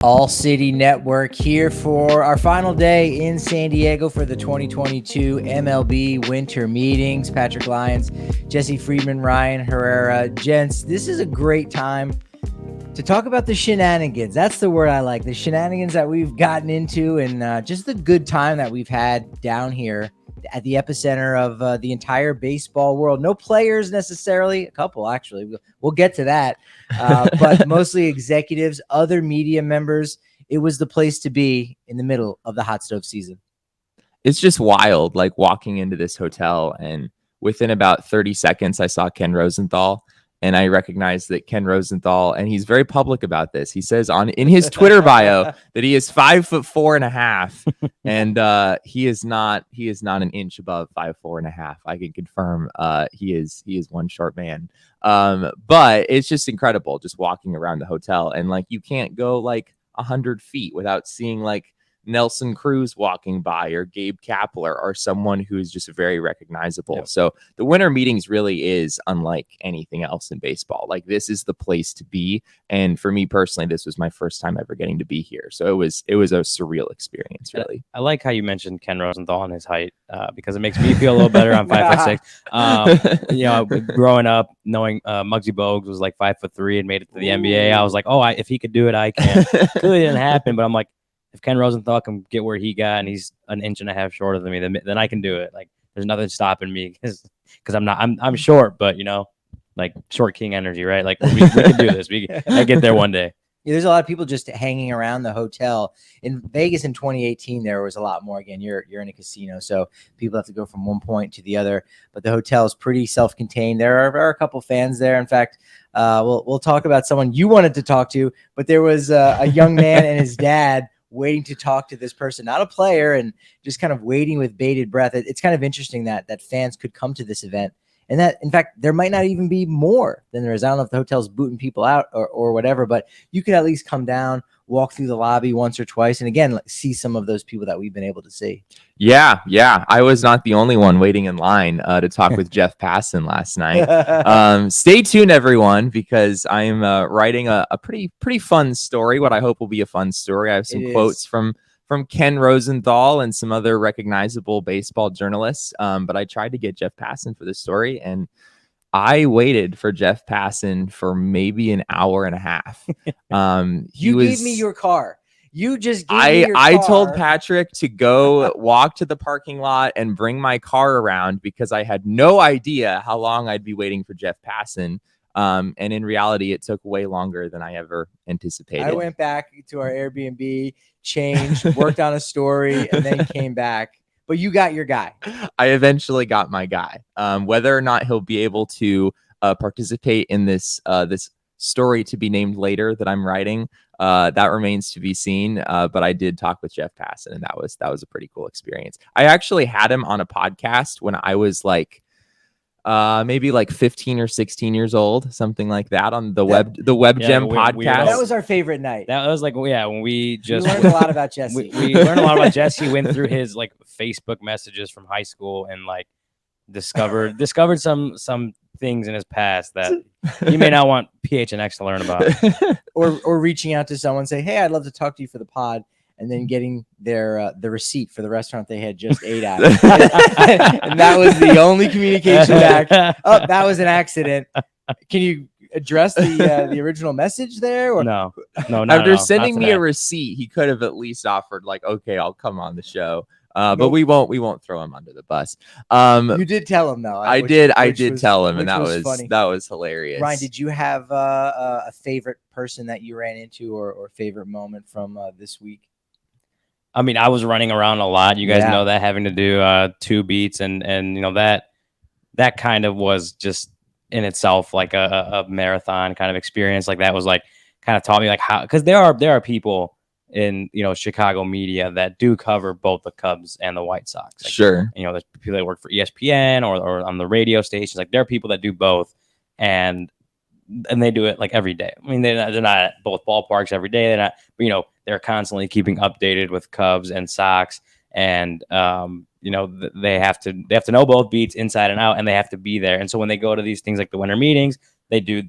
All City Network here for our final day in San Diego for the 2022 MLB Winter Meetings. Patrick Lyons, Jesse Friedman, Ryan Herrera. Gents, this is a great time to talk about the shenanigans. That's the word I like. The shenanigans that we've gotten into and just the good time that we've had down here at the epicenter of the entire baseball world. No players necessarily, a couple actually. We'll get to that. But mostly executives, other media members. It was the place to be in the middle of the hot stove season. It's just wild, like walking into this hotel, and within about 30 seconds, I saw Ken Rosenthal. And I recognized that Ken Rosenthal, and he's very public about this. He says in his Twitter bio that he is 5'4.5", and he is not an inch above 5'4.5". I can confirm he is one short man. But it's just incredible just walking around the hotel, and like you can't go like 100 feet without seeing like Nelson Cruz walking by or Gabe Kapler or someone who's just very recognizable. Yep. So the winter meetings really is unlike anything else in baseball. Like this is the place to be. And for me personally, this was my first time ever getting to be here. So it was a surreal experience, really. I like how you mentioned Ken Rosenthal and his height because it makes me feel a little better. I'm 5'6". Growing up, knowing Muggsy Bogues was like 5'3" and made it to the NBA, I was like, oh, if he could do it, I can. Clearly didn't happen, but I'm like, if Ken Rosenthal can get where he got and he's an inch and a half shorter than me, then I can do it. Like there's nothing stopping me because I'm short, but like short king energy, right? Like we can do this. I get there one day. Yeah, there's a lot of people just hanging around the hotel in Vegas in 2018. There was a lot more. Again, you're in a casino, so people have to go from one point to the other. But the hotel is pretty self-contained. There are a couple fans there. In fact, we'll talk about someone you wanted to talk to, but there was a young man and his dad waiting to talk to this person, not a player, and just kind of waiting with bated breath. It's kind of interesting that fans could come to this event, and that, in fact, there might not even be more than there is. I don't know if the hotel's booting people out or whatever, but you could at least come down, walk through the lobby once or twice, and again, see some of those people that we've been able to see. Yeah. I was not the only one waiting in line to talk with Jeff Passan last night. Stay tuned, everyone, because I'm writing a pretty fun story, what I hope will be a fun story. I have some quotes from Ken Rosenthal and some other recognizable baseball journalists, but I tried to get Jeff Passan for this story, and I waited for Jeff Passan for maybe an hour and a half. You gave me your car. You just gave me your car. I told Patrick to go walk to the parking lot and bring my car around because I had no idea how long I'd be waiting for Jeff Passan. And in reality, it took way longer than I ever anticipated. I went back to our Airbnb, changed, worked on a story, and then came back. But you got your guy. I eventually got my guy. Whether or not he'll be able to participate in this story to be named later that I'm writing, that remains to be seen. But I did talk with Jeff Passan, and that was a pretty cool experience. I actually had him on a podcast when I was like maybe like 15 or 16 years old, something like that, on the Web Gem podcast. That was our favorite night. That was like, when we just learned a lot about Jesse. We learned a lot about Jesse. Went through his like Facebook messages from high school and like discovered some things in his past that you may not want PHNX to learn about. or reaching out to someone, say, hey, I'd love to talk to you for the pod, and then getting their the receipt for the restaurant they had just ate at. And that was the only communication back. Oh, that was an accident. Can you address the original message there? Or no. After sending me a receipt, he could have at least offered like, okay, I'll come on the show. But we won't throw him under the bus. You did tell him though. I did tell him, and that was hilarious. Ryan, did you have a favorite person that you ran into or favorite moment from this week? I mean, I was running around a lot. You guys know that, having to do 2 beats, and that kind of was just in itself like a marathon kind of experience. Like that was like kind of taught me like how, because there are people in Chicago media that do cover both the Cubs and the White Sox. Like, sure. There's people that work for ESPN or on the radio stations. Like there are people that do both, and they do it like every day. I mean, they're not at both ballparks every day. They're not, but, they're constantly keeping updated with Cubs and Sox, and they have to know both beats inside and out, and they have to be there. And so when they go to these things like the winter meetings, they do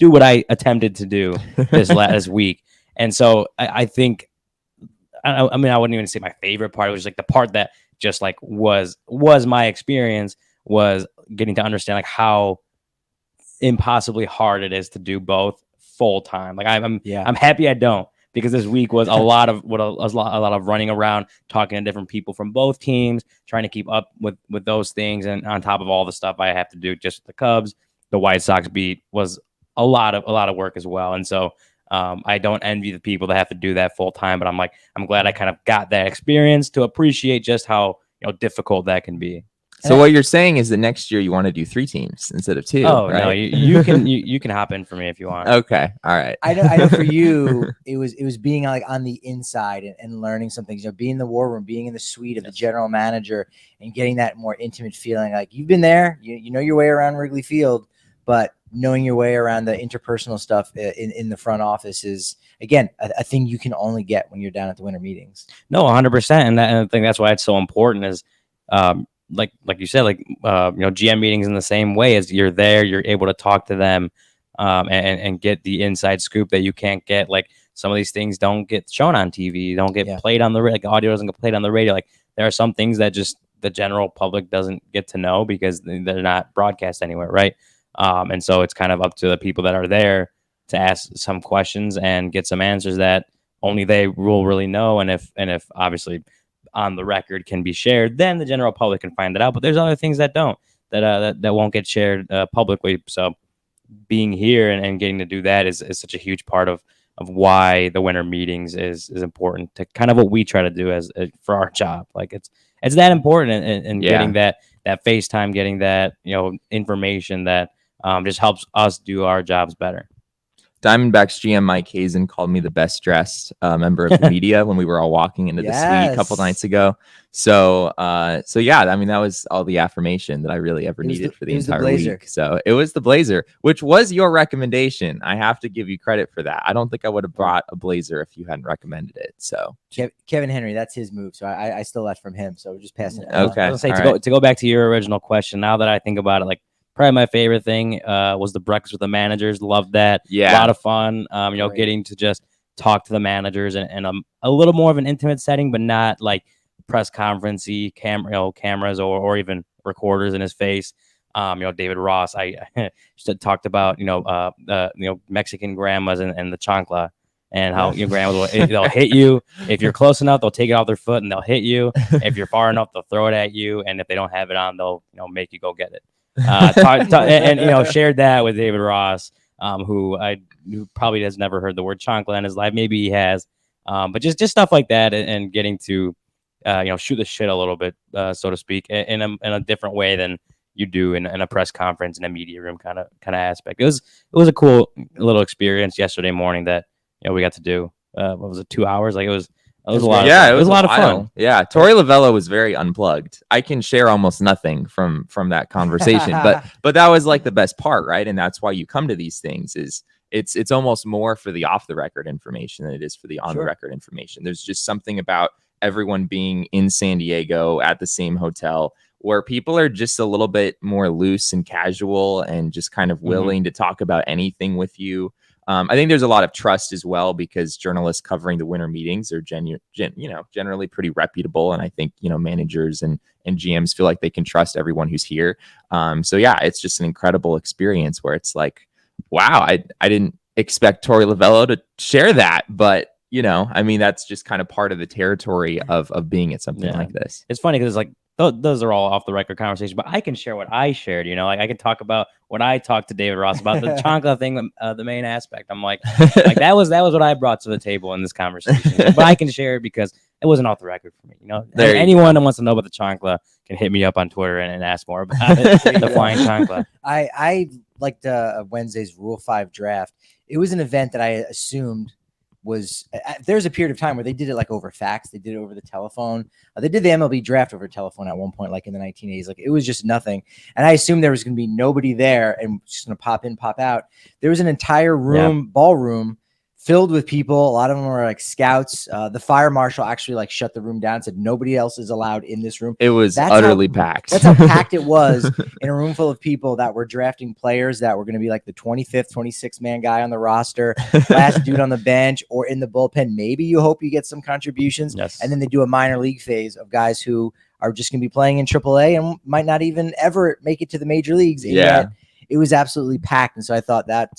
what I attempted to do this last week. And so I think, I mean, I wouldn't even say my favorite part. It was like the part that just like was my experience, was getting to understand like how impossibly hard it is to do both full time. Like I'm happy I don't, because this week was a lot of a lot of running around, talking to different people from both teams, trying to keep up with those things, and on top of all the stuff I have to do just with the Cubs, the White Sox beat was a lot of work as well. And so I don't envy the people that have to do that full time, but I'm glad I kind of got that experience to appreciate just how difficult that can be. So what you're saying is that next year you want to do 3 teams instead of 2. Oh, right? no, you can you can hop in for me if you want. Okay, all right. I know for you, it was being like on the inside and learning some things. Being in the war room, being in the suite of the general manager, and getting that more intimate feeling. Like you've been there, you know your way around Wrigley Field, but knowing your way around the interpersonal stuff in the front office is, again, a thing you can only get when you're down at the winter meetings. No, 100%, and I think that's why it's so important. Is like you said, like GM meetings in the same way, as you're there, you're able to talk to them and get the inside scoop that you can't get. Like some of these things don't get shown on TV, don't get played on the like audio doesn't get played on the radio. Like there are some things that just the general public doesn't get to know because they're not broadcast anywhere, right? And so it's kind of up to the people that are there to ask some questions and get some answers that only they will really know. And if obviously on the record can be shared, then the general public can find it out. But there's other things that don't, that won't get shared publicly. So being here and getting to do that is such a huge part of why the winter meetings is important to kind of what we try to do as for our job. Like it's that important, and getting that FaceTime, getting that information that just helps us do our jobs better. Diamondbacks GM Mike Hazen called me the best dressed member of the media when we were all walking into the suite a couple nights ago. So yeah, I mean, that was all the affirmation that I really ever needed for the entire week. So it was the blazer, which was your recommendation. I have to give you credit for that. I don't think I would have brought a blazer if you hadn't recommended it. So Kevin Henry, that's his move. So I stole that from him. So we're just passing it. Okay. I was gonna say, to go back to your original question, now that I think about it, like, probably my favorite thing was the breakfast with the managers. Loved that. Yeah. A lot of fun. Getting to just talk to the managers and a little more of an intimate setting, but not like press conference-y cameras or even recorders in his face. David Ross, I just talked about, Mexican grandmas and the chancla, and how your grandmas they'll hit you. If you're close enough, they'll take it off their foot and they'll hit you. If you're far enough, they'll throw it at you. And if they don't have it on, they'll, make you go get it. Shared that with David Ross, who probably has never heard the word chancla in his life. Maybe he has, but just stuff like that, and getting to shoot the shit a little bit, so to speak, in a different way than you do in a press conference in a media room kind of aspect. It was a cool little experience yesterday morning that we got to do. What was it, 2 hours? Like it was a lot. Yeah, it was a lot of fun. Yeah, Torey Lovullo was very unplugged. I can share almost nothing from that conversation, but that was like the best part, right? And that's why you come to these things. Is it's almost more for the off the record information than it is for the on the record information. There's just something about everyone being in San Diego at the same hotel where people are just a little bit more loose and casual and just kind of willing to talk about anything with you. I think there's a lot of trust as well, because journalists covering the winter meetings are generally pretty reputable. And I think, managers and GMs feel like they can trust everyone who's here. So yeah, it's just an incredible experience where it's like, wow, I didn't expect Torey Lovullo to share that, but that's just kind of part of the territory of being at something like this. It's funny because it's like, those are all off the record conversations, but I can share what I shared. Like I can talk about what I talked to David Ross about, the chancla thing, the main aspect. I'm like that was what I brought to the table in this conversation. But I can share it because it wasn't off the record for me. Anyone that wants to know about the chancla can hit me up on Twitter and ask more about it. The flying chancla. I liked Wednesday's Rule 5 draft. It was an event that I assumed was there's a period of time where they did it like over fax. They did it over the telephone. They did the MLB draft over telephone at one point, like in the 1980s. Like it was just nothing. And I assumed there was going to be nobody there and just going to pop in, pop out. There was an entire room, ballroom filled with people. A lot of them were like scouts. The fire marshal actually like shut the room down and said nobody else is allowed in this room. It was utterly packed. That's how packed it was in a room full of people that were drafting players that were going to be like the 25th, 26th man guy on the roster, last dude on the bench, or in the bullpen. Maybe you hope you get some contributions. Yes. And then they do a minor league phase of guys who are just going to be playing in AAA and might not even ever make it to the major leagues. And yet it was absolutely packed. And so I thought that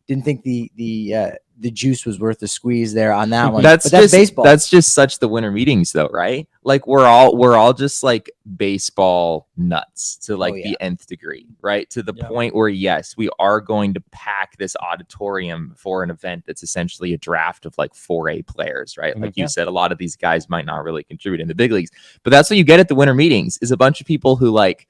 didn't think the juice was worth the squeeze there on that one. That's that's baseball. That's just such the winter meetings though, right? Like we're all just like baseball nuts to like the nth degree, right? To the point where yes, we are going to pack this auditorium for an event that's essentially a draft of like 4A players, right? Like you said, a lot of these guys might not really contribute in the big leagues, but that's what you get at the winter meetings is a bunch of people who like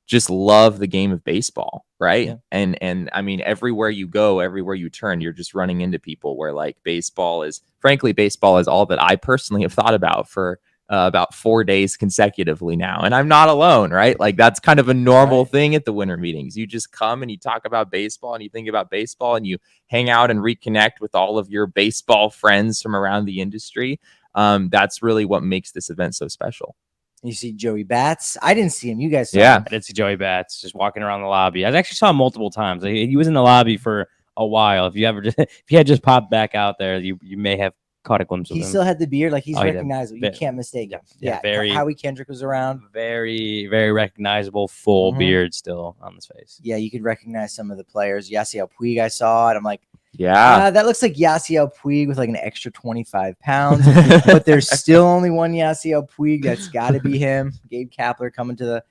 just love the game of baseball, right? And I mean, everywhere you go, everywhere you turn, you're just running into people where like baseball is all that I personally have thought about for about 4 days consecutively now. And I'm not alone, right? Like that's kind of a normal thing at the winter meetings. You just come and you talk about baseball and you think about baseball and you hang out and reconnect with all of your baseball friends from around the industry. That's really what makes this event so special. You see Joey Bats. I didn't see him. You guys saw him. I did see Joey Bats just walking around the lobby. I actually saw him multiple times. He was in the lobby for a while. If he had just popped back out there, you may have caught a glimpse of him. He still had the beard. Like he's recognizable. You can't mistake him. Yeah. Very. Howie Kendrick was around. Very, very recognizable full beard still on his face. Yeah, you could recognize some of the players. Yasiel Puig, I saw it. I'm like, that looks like Yasiel Puig with like an extra 25 pounds. But there's still only one Yasiel Puig. That's got to be him. Gabe Kapler coming to the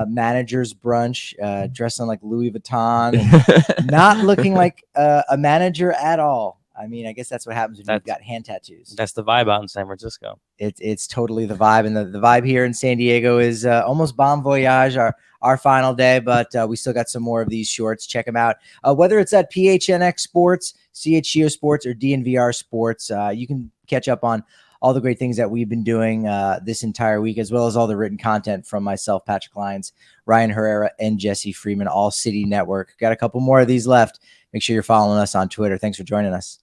manager's brunch, dressed in like Louis Vuitton, and not looking like a manager at all. I mean, I guess that's what happens when you've got hand tattoos. That's the vibe out in San Francisco. It's totally the vibe. And the vibe here in San Diego is almost bon voyage, our final day. But we still got some more of these shorts. Check them out. Whether it's at PHNX Sports, CHGO Sports, or DNVR Sports, you can catch up on all the great things that we've been doing this entire week, as well as all the written content from myself, Patrick Lyons, Ryan Herrera, and Jesse Freeman, All City Network. Got a couple more of these left. Make sure you're following us on Twitter. Thanks for joining us.